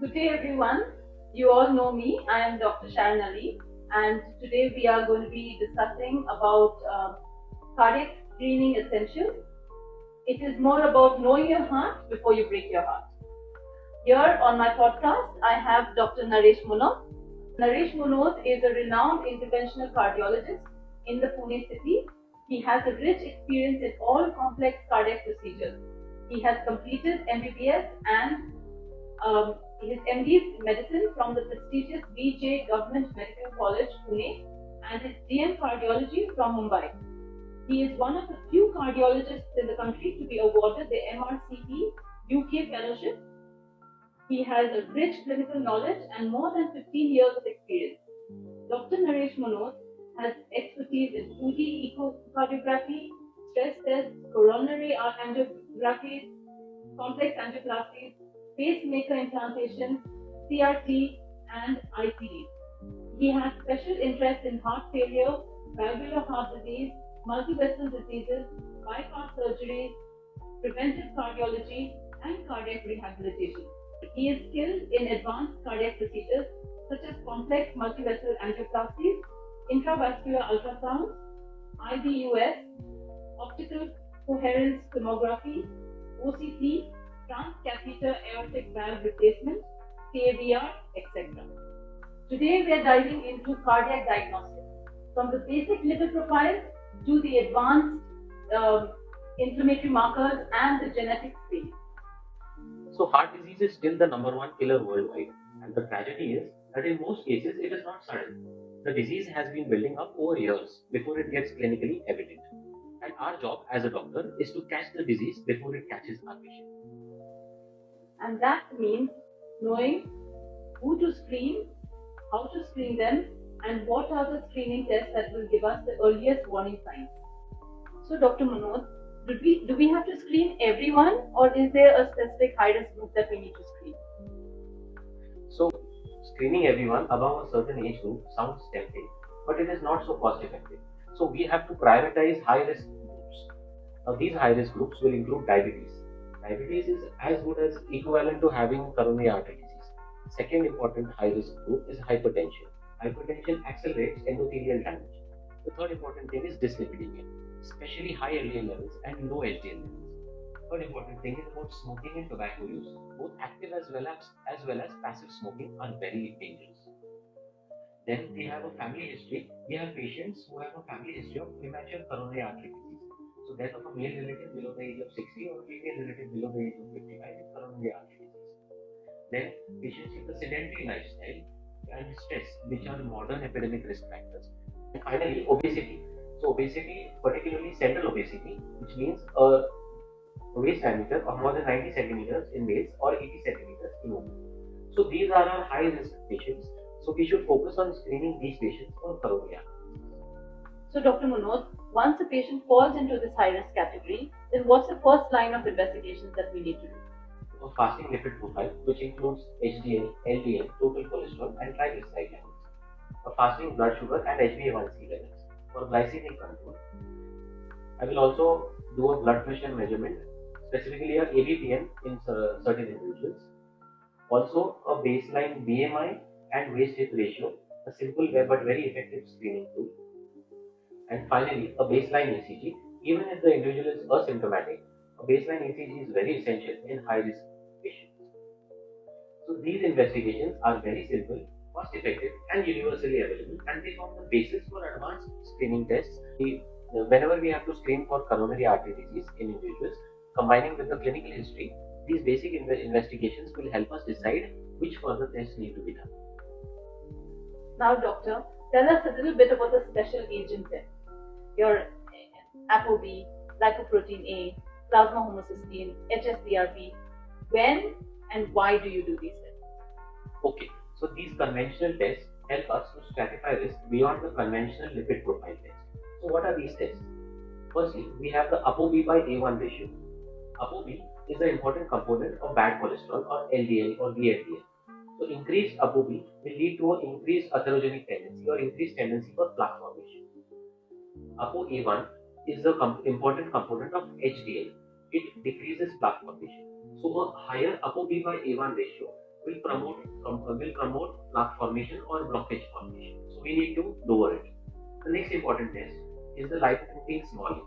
Good day everyone. You all know me. I am Dr. Sharon Ali, and today we are going to be discussing about cardiac screening essentials. It is more about knowing your heart before you break your heart. Here on my podcast, I have Dr. Naresh Munot. Naresh Munot is a renowned interventional cardiologist in the Pune city. He has a rich experience in all complex cardiac procedures. He has completed MBBS and his MD's in medicine from the prestigious BJ Government Medical College, Pune, and his DM Cardiology from Mumbai. He is one of the few cardiologists in the country to be awarded the MRCP UK Fellowship. He has a rich clinical knowledge and more than 15 years of experience. Dr. Naresh Munot has expertise in 2D echocardiography, stress tests, coronary angiographies, complex angioplasties, pacemaker implantation, CRT, and ICD. He has special interest in heart failure, valvular heart disease, multivessel diseases, bypass surgeries, preventive cardiology, and cardiac rehabilitation. He is skilled in advanced cardiac procedures such as complex multivessel angioplasties, intravascular ultrasound, IVUS, optical coherence tomography, OCT, transcatheter aortic valve replacement, CAVR, etc. Today we are diving into cardiac diagnostics, from the basic lipid profile to the advanced inflammatory markers and the genetic screening. So heart disease is still the number one killer worldwide, and the tragedy is that in most cases it is not sudden. The disease has been building up over years before it gets clinically evident. And our job as a doctor is to catch the disease before it catches our patient. And that means knowing who to screen, how to screen them, and what are the screening tests that will give us the earliest warning signs. So, Dr. Munot, do we have to screen everyone, or is there a specific high-risk group that we need to screen? So, screening everyone above a certain age group sounds tempting, but it is not so cost effective. So, we have to prioritize high-risk groups. Now, these high-risk groups will include diabetes. Diabetes is as good as equivalent to having coronary artery disease. Second important high-risk group is hypertension. Hypertension accelerates endothelial damage. The third important thing is dyslipidemia, especially high LDL levels and low HDL levels. Third important thing is about smoking and tobacco use. Both active as well as passive smoking are very dangerous. Then we have a family history. We have patients who have a family history of premature coronary artery disease. So death of a male relative below the age of 60 or a female relative below the age of 55 is coronary artery disease. Then patients with a sedentary lifestyle and stress, which are modern epidemic risk factors. And finally, obesity. So obesity, particularly central obesity, which means a waist diameter of more than 90 centimeters in males or 80 centimeters in women. So these are our high risk patients. So we should focus on screening these patients for coronary artery. So, Dr. Munot, once a patient falls into this high risk category, then what's the first line of investigations that we need to do? A fasting lipid profile, which includes HDL, LDL, total cholesterol, and triglyceride levels. A fasting blood sugar and HbA1c levels. For glycemic control, I will also do a blood pressure measurement, specifically a ABPM in certain individuals. Also, a baseline BMI and waist hip ratio, a simple but very effective screening tool. And finally, a baseline ECG. Even if the individual is asymptomatic, a baseline ECG is very essential in high risk patients. So these investigations are very simple, cost effective, and universally available, and they form the basis for advanced screening tests. Whenever we have to screen for coronary artery disease in individuals, combining with the clinical history, these basic investigations will help us decide which further tests need to be done. Now, doctor, tell us a little bit about the special agent test. Your ApoB, lipoprotein A, plasma homocysteine, HSCRP. When and why do you do these tests? Okay, so these conventional tests help us to stratify risk beyond the conventional lipid profile test. So what are these tests? Firstly, we have the ApoB by A1 ratio. ApoB is an important component of bad cholesterol or LDL or VLDL. So increased ApoB will lead to an increased atherogenic tendency or increased tendency for plaque formation. ApoA1 is the important component of HDL. It decreases plaque formation. So a higher ApoB by A1 ratio will promote plaque formation or blockage formation. So we need to lower it. The next important test is the lipoprotein smalling.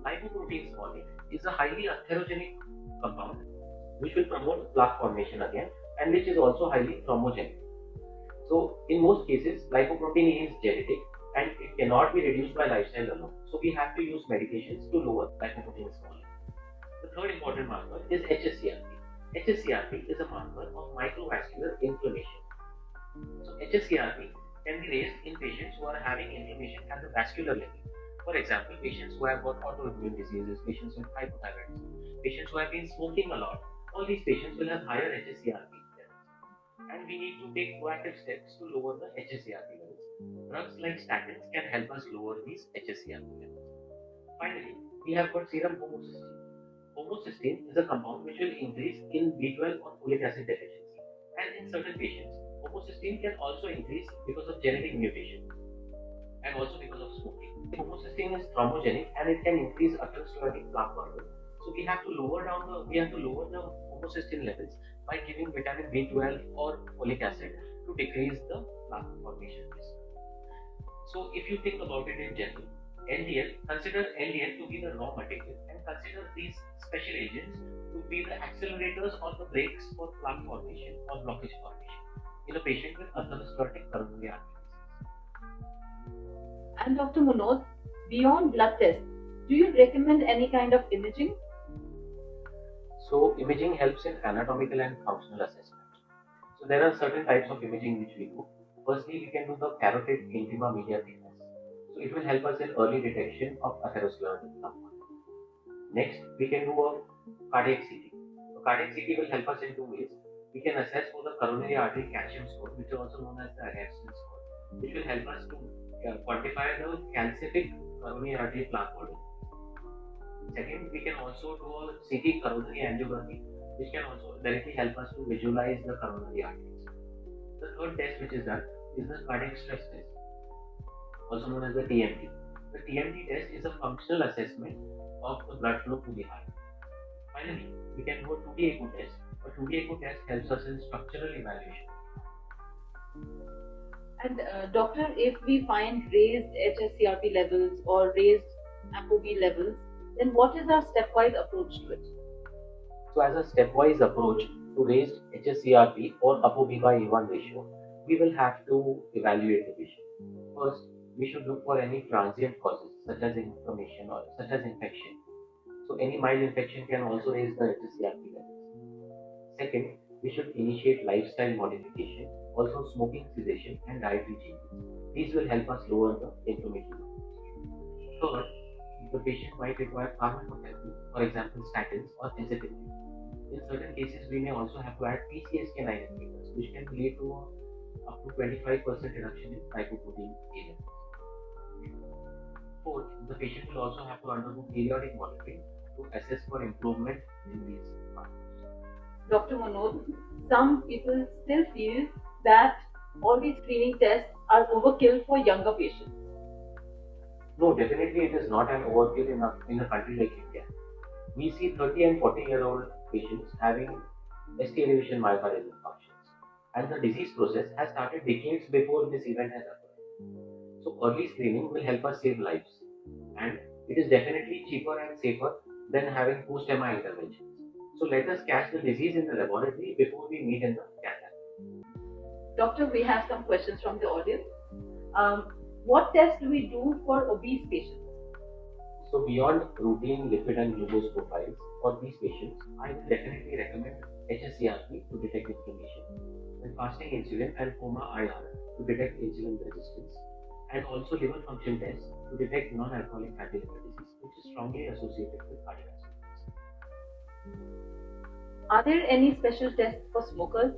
Lipoprotein smalling is a highly atherogenic compound which will promote plaque formation again and which is also highly thrombogenic. So in most cases, lipoprotein is genetic and it cannot be reduced by lifestyle alone. So we have to use medications to lower lipoprotein smalling. The third important marker is HSCRP. HSCRP is a marker of microvascular inflammation. So HSCRP can be raised in patients who are having inflammation at the vascular level. For example, patients who have got autoimmune diseases, patients with hypothyroidism, patients who have been smoking a lot, all these patients will have higher HSCRP levels. And we need to take proactive steps to lower the HSCRP levels. Drugs like statins can help us lower these HSCRP levels. Finally, we have got serum homocysteine. Homocysteine is a compound which will increase in B12 or folic acid deficiency. And in certain patients, homocysteine can also increase because of genetic mutation and also because of smoking. Homocysteine is thrombogenic and it can increase atherosclerotic plaque burden. So we have to lower the homocysteine levels by giving vitamin B12 or folic acid to decrease the plaque formation risk. So if you think about it in general, consider LDL to be the raw material and consider these special agents to be the accelerators or the brakes for plaque formation or blockage formation in a patient with atherosclerotic coronary artery disease. And Dr. Munot, beyond blood tests, do you recommend any kind of imaging? So imaging helps in anatomical and functional assessment. So there are certain types of imaging which we do. Firstly, we can do the carotid intima media thickness. So it will help us in early detection of atherosclerotic plaque. Next, we can do a cardiac CT. So cardiac CT will help us in two ways. We can assess for the coronary artery calcium score, which is also known as the Agatston score, which will help us to quantify the calcific coronary artery plaque volume. Second, we can also do a CT coronary angiography, which can also directly help us to visualize the coronary arteries. The third test which is done is the cardiac stress test, also known as the TMT. The TMT test is a functional assessment of the blood flow to the heart. Finally, we can do a 2D echo test. A 2D echo test helps us in structural evaluation. And doctor, if we find raised HSCRP levels or raised ApoB levels, then what is our stepwise approach to it? So as a stepwise approach to raised HSCRP or ApoB by A1 ratio, we will have to evaluate the patient. First, we should look for any transient causes such as inflammation or such as infection. So any mild infection can also raise the HSCRP levels. Second, we should initiate lifestyle modification, also smoking cessation and dietary changes. These will help us lower the inflammation levels. Third, the patient might require pharmacotherapy, for example statins or ezetimibe. In certain cases, we may also have to add PCSK9 inhibitors, which can lead to up to 25% reduction in lipoprotein A levels. Fourth, the patient will also have to undergo periodic monitoring to assess for improvement in these markers. Dr. Munot, some people still feel that all these screening tests are overkill for younger patients. No, definitely it is not an overkill in a country like India. We see 30 and 40-year-old patients having ST elevation myocardial infarctions, and the disease process has started decades before this event has occurred. So early screening will help us save lives, and it is definitely cheaper and safer than having post-MI interventions. So let us catch the disease in the laboratory before we meet in the cath lab. Doctor, we have some questions from the audience. What tests do we do for obese patients? So beyond routine lipid and glucose profiles for these patients, I will definitely recommend HSCRP to detect inflammation, and fasting insulin and HOMA-IR to detect insulin resistance, and also liver function tests to detect non-alcoholic fatty liver disease, which is strongly associated with cardiovascular disease. Are there any special tests for smokers?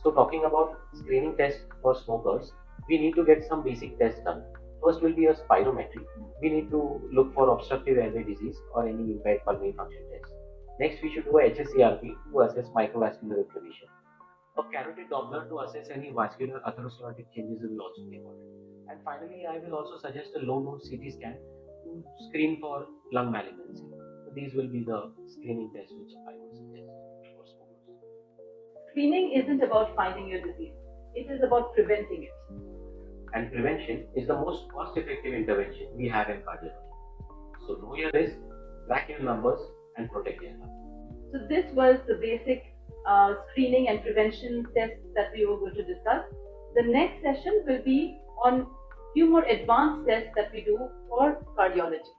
So talking about screening tests for smokers, we need to get some basic tests done. First will be a spirometry. We need to look for obstructive airway disease or any impaired pulmonary function test. Next, we should do a HSCRP to assess microvascular inflammation. A carotid Doppler to assess any vascular atherosclerotic changes will also be important. And finally, I will also suggest a low-node CT scan to screen for lung malignancy. So these will be the screening tests which I would suggest for smokers. screening isn't about finding your disease. It is about preventing it. And prevention is the most cost-effective intervention we have in cardiology. So know your risk, track your numbers, and protect your health. So this was the basic screening and prevention tests that we were going to discuss. The next session will be on few more advanced tests that we do for cardiology.